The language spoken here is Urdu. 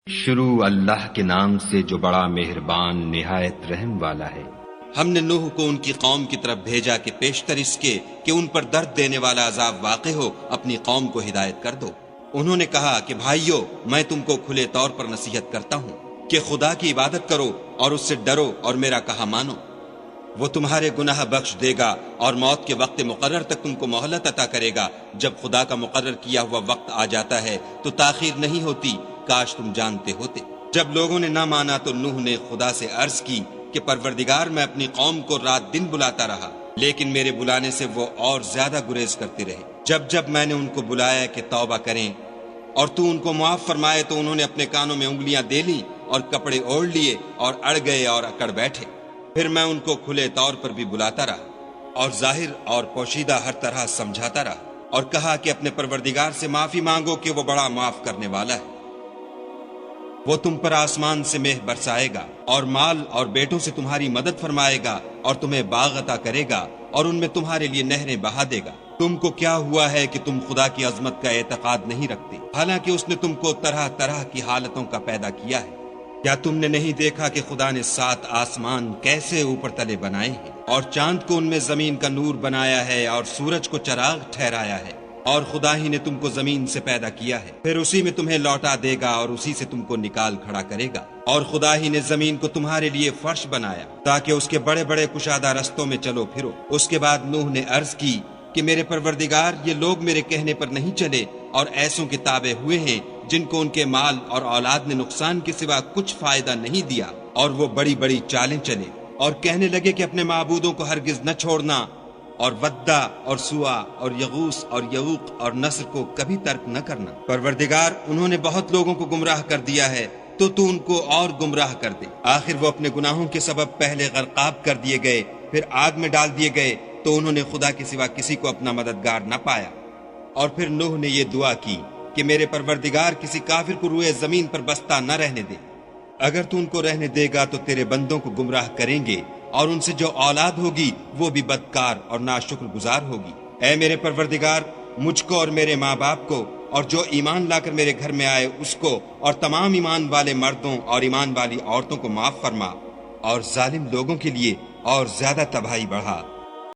شروع اللہ کے نام سے جو بڑا مہربان نہایت رحم والا ہے۔ ہم نے نوح کو ان کی قوم کی طرف بھیجا کہ پیشتر اس کے کہ ان پر درد دینے والا عذاب واقع ہو اپنی قوم کو ہدایت کر دو۔ انہوں نے کہا کہ بھائیو، میں تم کو کھلے طور پر نصیحت کرتا ہوں کہ خدا کی عبادت کرو اور اس سے ڈرو اور میرا کہا مانو۔ وہ تمہارے گناہ بخش دے گا اور موت کے وقت مقرر تک تم کو مہلت عطا کرے گا۔ جب خدا کا مقرر کیا ہوا وقت آ جاتا ہے تو تاخیر نہیں ہوتی، کاش تم جانتے ہوتے۔ جب لوگوں نے نہ مانا تو نوح نے خدا سے عرض کی کہ پروردگار، میں اپنی قوم کو رات دن بلاتا رہا، لیکن میرے بلانے سے وہ اور زیادہ گریز کرتے رہے۔ جب میں نے ان کو بلایا کہ توبہ کریں اور تو ان کو معاف فرمائے تو انہوں نے اپنے کانوں میں انگلیاں دے لیں اور کپڑے اوڑھ لیے اور اڑ گئے اور اکڑ بیٹھے۔ پھر میں ان کو کھلے طور پر بھی بلاتا رہا اور ظاہر اور پوشیدہ ہر طرح سمجھاتا رہا، اور کہا کہ اپنے پروردگار سے معافی مانگو کہ وہ بڑا معاف کرنے والا ہے۔ وہ تم پر آسمان سے مہ برسائے گا اور مال اور بیٹوں سے تمہاری مدد فرمائے گا اور تمہیں باغ عطا کرے گا اور ان میں تمہارے لیے نہریں بہا دے گا۔ تم کو کیا ہوا ہے کہ تم خدا کی عظمت کا اعتقاد نہیں رکھتے، حالانکہ اس نے تم کو طرح طرح کی حالتوں کا پیدا کیا ہے؟ کیا تم نے نہیں دیکھا کہ خدا نے 7 آسمان کیسے اوپر تلے بنائے ہیں، اور چاند کو ان میں زمین کا نور بنایا ہے اور سورج کو چراغ ٹھہرایا ہے؟ اور خدا ہی نے تم کو زمین سے پیدا کیا ہے، پھر اسی میں تمہیں لوٹا دے گا اور اسی سے تم کو نکال کھڑا کرے گا۔ اور خدا ہی نے زمین کو تمہارے لیے فرش بنایا تاکہ اس کے بڑے بڑے کشادہ رستوں میں چلو پھرو۔ اس کے بعد نوح نے عرض کی کہ میرے پروردگار، یہ لوگ میرے کہنے پر نہیں چلے اور ایسوں کے تابع ہوئے ہیں جن کو ان کے مال اور اولاد نے نقصان کے سوا کچھ فائدہ نہیں دیا، اور وہ بڑی بڑی چالیں چلے اور کہنے لگے کہ اپنے معبودوں کو ہرگز نہ چھوڑنا، اور ودہ اور سوا اور یغوس اور یعوق اور نصر کو کبھی ترک نہ کرنا۔ پروردگار، انہوں نے بہت لوگوں کو گمراہ کر دیا ہے، تو ان کو اور گمراہ کر دے۔ آخر وہ اپنے گناہوں کے سبب پہلے غرقاب کر دیے گئے، پھر آگ میں ڈال دیے گئے، تو انہوں نے خدا کے سوا کسی کو اپنا مددگار نہ پایا۔ اور پھر نوح نے یہ دعا کی کہ میرے پروردگار، کسی کافر کو روئے زمین پر بستہ نہ رہنے دے۔ اگر تو ان کو رہنے دے گا تو تیرے بندوں کو گمراہ کریں گے، اور ان سے جو اولاد ہوگی وہ بھی بدکار اور ناشکر گزار ہوگی۔ اے میرے پروردگار، مجھ کو اور میرے ماں باپ کو اور جو ایمان لا کر میرے گھر میں آئے اس کو اور تمام ایمان والے مردوں اور ایمان والی عورتوں کو معاف فرما، اور ظالم لوگوں کے لیے اور زیادہ تباہی بڑھا۔